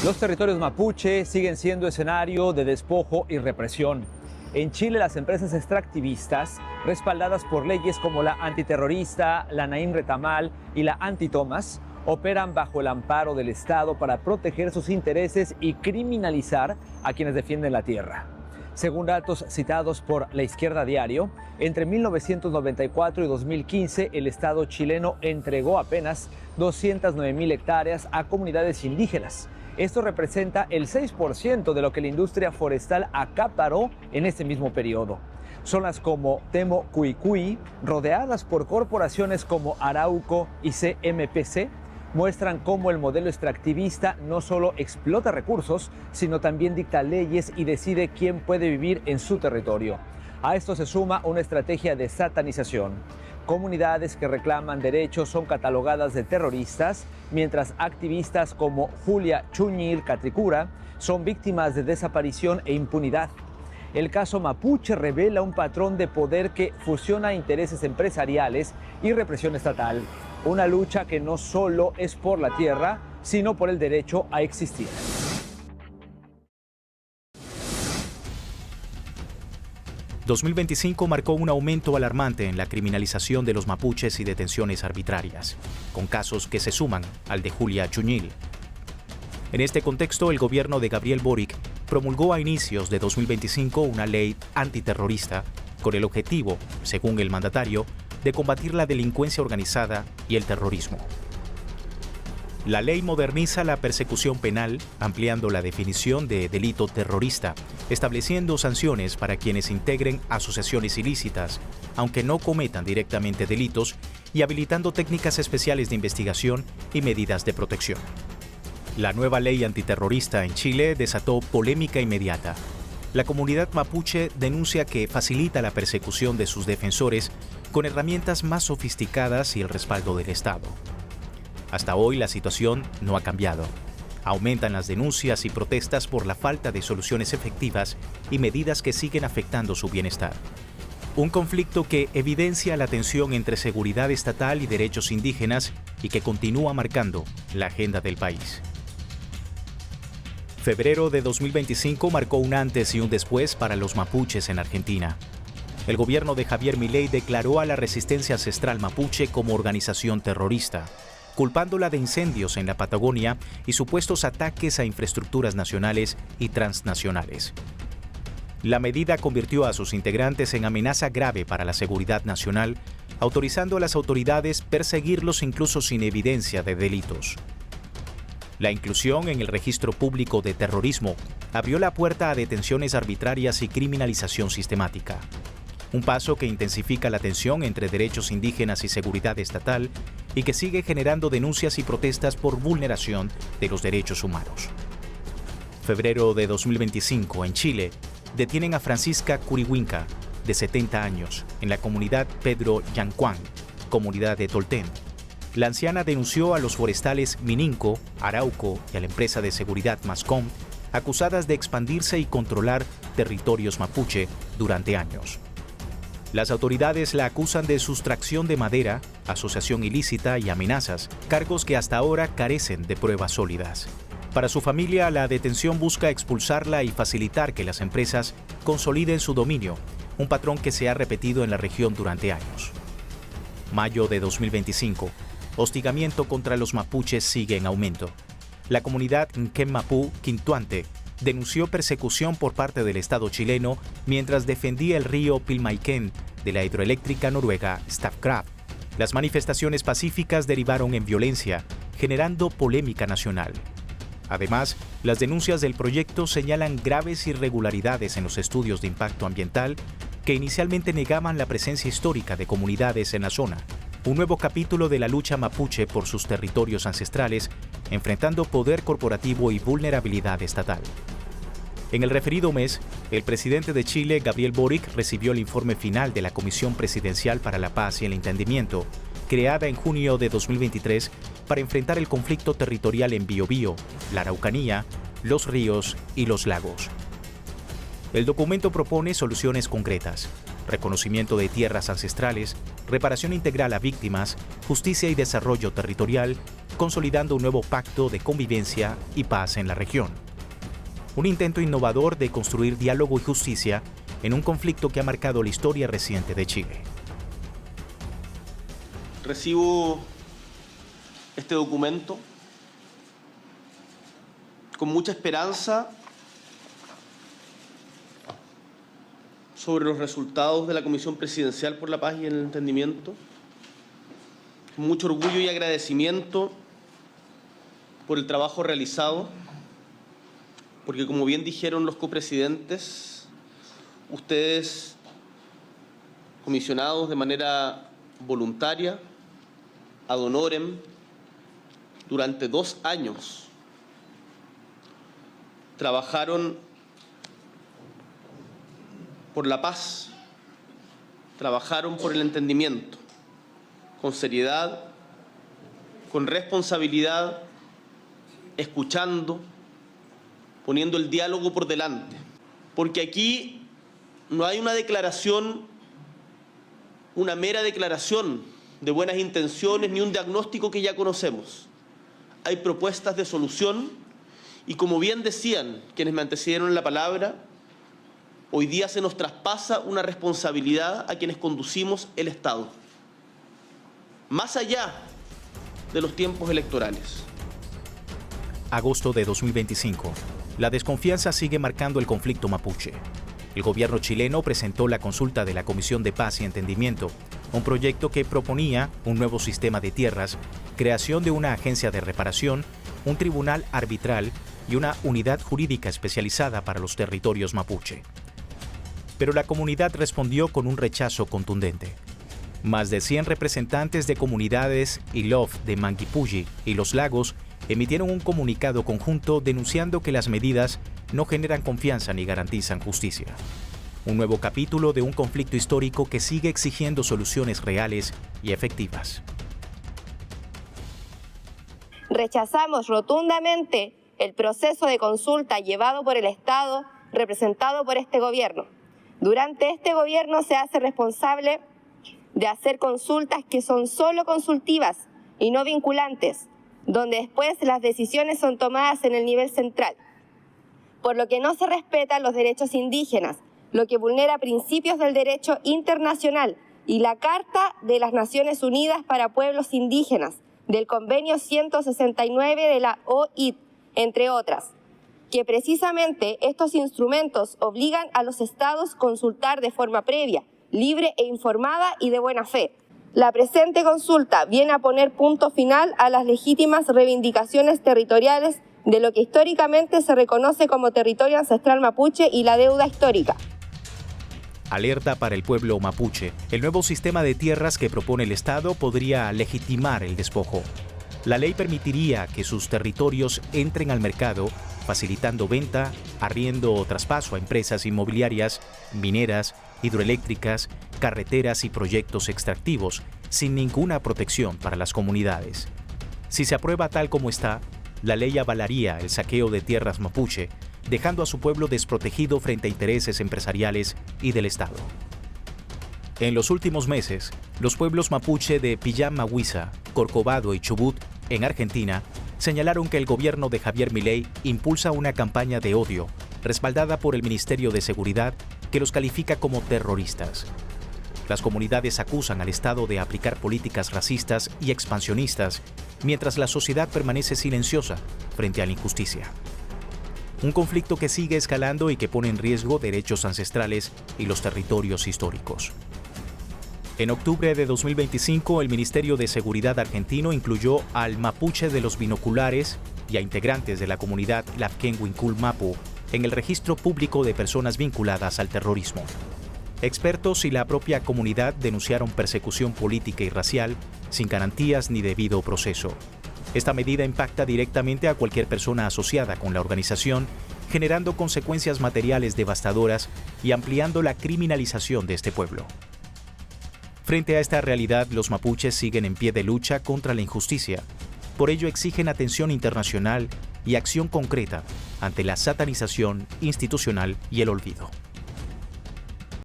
Los territorios mapuche siguen siendo escenario de despojo y represión. En Chile, las empresas extractivistas, respaldadas por leyes como la antiterrorista, la Naim Retamal y la Anti-Thomas, operan bajo el amparo del Estado para proteger sus intereses y criminalizar a quienes defienden la tierra. Según datos citados por La Izquierda Diario, entre 1994 y 2015 el Estado chileno entregó apenas 209,000 hectáreas a comunidades indígenas. Esto representa el 6% de lo que la industria forestal acaparó en este mismo periodo. Zonas como Temo Cuicuy, rodeadas por corporaciones como Arauco y CMPC, muestran cómo el modelo extractivista no solo explota recursos, sino también dicta leyes y decide quién puede vivir en su territorio. A esto se suma una estrategia de satanización. Comunidades que reclaman derechos son catalogadas de terroristas, mientras activistas como Julia Chuñil Catricura son víctimas de desaparición e impunidad. El caso mapuche revela un patrón de poder que fusiona intereses empresariales y represión estatal. Una lucha que no solo es por la tierra, sino por el derecho a existir. ...2025 marcó un aumento alarmante en la criminalización de los mapuches y detenciones arbitrarias, con casos que se suman al de Julia Chuñil. En este contexto, el gobierno de Gabriel Boric promulgó a inicios de 2025 una ley antiterrorista con el objetivo, según el mandatario, de combatir la delincuencia organizada y el terrorismo. La ley moderniza la persecución penal, ampliando la definición de delito terrorista, estableciendo sanciones para quienes integren asociaciones ilícitas, aunque no cometan directamente delitos, y habilitando técnicas especiales de investigación y medidas de protección. La nueva ley antiterrorista en Chile desató polémica inmediata. La comunidad mapuche denuncia que facilita la persecución de sus defensores con herramientas más sofisticadas y el respaldo del Estado. Hasta hoy la situación no ha cambiado. Aumentan las denuncias y protestas por la falta de soluciones efectivas y medidas que siguen afectando su bienestar. Un conflicto que evidencia la tensión entre seguridad estatal y derechos indígenas y que continúa marcando la agenda del país. Febrero de 2025 marcó un antes y un después para los mapuches en Argentina. El gobierno de Javier Milei declaró a la resistencia ancestral mapuche como organización terrorista, culpándola de incendios en la Patagonia y supuestos ataques a infraestructuras nacionales y transnacionales. La medida convirtió a sus integrantes en amenaza grave para la seguridad nacional, autorizando a las autoridades perseguirlos incluso sin evidencia de delitos. La inclusión en el registro público de terrorismo abrió la puerta a detenciones arbitrarias y criminalización sistemática. Un paso que intensifica la tensión entre derechos indígenas y seguridad estatal y que sigue generando denuncias y protestas por vulneración de los derechos humanos. Febrero de 2025, en Chile, detienen a Francisca Curihuinca, de 70 años, en la comunidad Pedro Yancuán, comunidad de Tolten. La anciana denunció a los forestales Mininco, Arauco y a la empresa de seguridad Mascom, acusadas de expandirse y controlar territorios mapuche durante años. Las autoridades la acusan de sustracción de madera, asociación ilícita y amenazas, cargos que hasta ahora carecen de pruebas sólidas. Para su familia, la detención busca expulsarla y facilitar que las empresas consoliden su dominio, un patrón que se ha repetido en la región durante años. Mayo de 2025. Hostigamiento contra los mapuches sigue en aumento. La comunidad Nquem-Mapú Quintuante denunció persecución por parte del Estado chileno mientras defendía el río Pilmaiquén de la hidroeléctrica noruega Statkraft. Las manifestaciones pacíficas derivaron en violencia, generando polémica nacional. Además, las denuncias del proyecto señalan graves irregularidades en los estudios de impacto ambiental que inicialmente negaban la presencia histórica de comunidades en la zona. Un nuevo capítulo de la lucha mapuche por sus territorios ancestrales, enfrentando poder corporativo y vulnerabilidad estatal. En el referido mes, el presidente de Chile, Gabriel Boric, recibió el informe final de la Comisión Presidencial para la Paz y el Entendimiento, creada en junio de 2023 para enfrentar el conflicto territorial en Biobío, la Araucanía, los ríos y los lagos. El documento propone soluciones concretas: reconocimiento de tierras ancestrales, reparación integral a víctimas, justicia y desarrollo territorial consolidando un nuevo pacto de convivencia y paz en la región. Un intento innovador de construir diálogo y justicia en un conflicto que ha marcado la historia reciente de Chile. Recibo este documento con mucha esperanza sobre los resultados de la Comisión Presidencial por la Paz y el Entendimiento, con mucho orgullo y agradecimiento por el trabajo realizado, porque como bien dijeron los copresidentes, ustedes, comisionados de manera voluntaria, ad honorem, durante 2 años, trabajaron por la paz, trabajaron por el entendimiento, con seriedad, con responsabilidad, escuchando, poniendo el diálogo por delante. Porque aquí no hay una declaración, una mera declaración de buenas intenciones ni un diagnóstico que ya conocemos. Hay propuestas de solución y, como bien decían quienes me antecedieron en la palabra, hoy día se nos traspasa una responsabilidad a quienes conducimos el Estado, más allá de los tiempos electorales. Agosto de 2025. La desconfianza sigue marcando el conflicto mapuche. El gobierno chileno presentó la consulta de la Comisión de Paz y Entendimiento, un proyecto que proponía un nuevo sistema de tierras, creación de una agencia de reparación, un tribunal arbitral y una unidad jurídica especializada para los territorios mapuche. Pero la comunidad respondió con un rechazo contundente. Más de 100 representantes de comunidades y LOF de Manguipulli y Los Lagos emitieron un comunicado conjunto denunciando que las medidas no generan confianza ni garantizan justicia. Un nuevo capítulo de un conflicto histórico que sigue exigiendo soluciones reales y efectivas. Rechazamos rotundamente el proceso de consulta llevado por el Estado, representado por este gobierno. Durante este gobierno se hace responsable de hacer consultas que son solo consultivas y no vinculantes, donde después las decisiones son tomadas en el nivel central, por lo que no se respetan los derechos indígenas, lo que vulnera principios del derecho internacional y la Carta de las Naciones Unidas para Pueblos Indígenas, del Convenio 169 de la OIT, entre otras, que precisamente estos instrumentos obligan a los estados a consultar de forma previa, libre e informada y de buena fe. La presente consulta viene a poner punto final a las legítimas reivindicaciones territoriales de lo que históricamente se reconoce como territorio ancestral mapuche y la deuda histórica. Alerta para el pueblo mapuche. El nuevo sistema de tierras que propone el Estado podría legitimar el despojo. La ley permitiría que sus territorios entren al mercado, facilitando venta, arriendo o traspaso a empresas inmobiliarias, mineras, hidroeléctricas, carreteras y proyectos extractivos, sin ninguna protección para las comunidades. Si se aprueba tal como está, la ley avalaría el saqueo de tierras mapuche, dejando a su pueblo desprotegido frente a intereses empresariales y del Estado. En los últimos meses, los pueblos mapuche de Pillamahua, Corcovado y Chubut, en Argentina, señalaron que el gobierno de Javier Milei impulsa una campaña de odio, respaldada por el Ministerio de Seguridad, que los califica como terroristas. Las comunidades acusan al Estado de aplicar políticas racistas y expansionistas, mientras la sociedad permanece silenciosa frente a la injusticia. Un conflicto que sigue escalando y que pone en riesgo derechos ancestrales y los territorios históricos. En octubre de 2025, el Ministerio de Seguridad argentino incluyó al mapuche de los binoculares y a integrantes de la comunidad Lapquén-Huincul Mapu en el registro público de personas vinculadas al terrorismo. Expertos y la propia comunidad denunciaron persecución política y racial sin garantías ni debido proceso. Esta medida impacta directamente a cualquier persona asociada con la organización, generando consecuencias materiales devastadoras y ampliando la criminalización de este pueblo. Frente a esta realidad, los mapuches siguen en pie de lucha contra la injusticia. Por ello exigen atención internacional y acción concreta ante la satanización institucional y el olvido.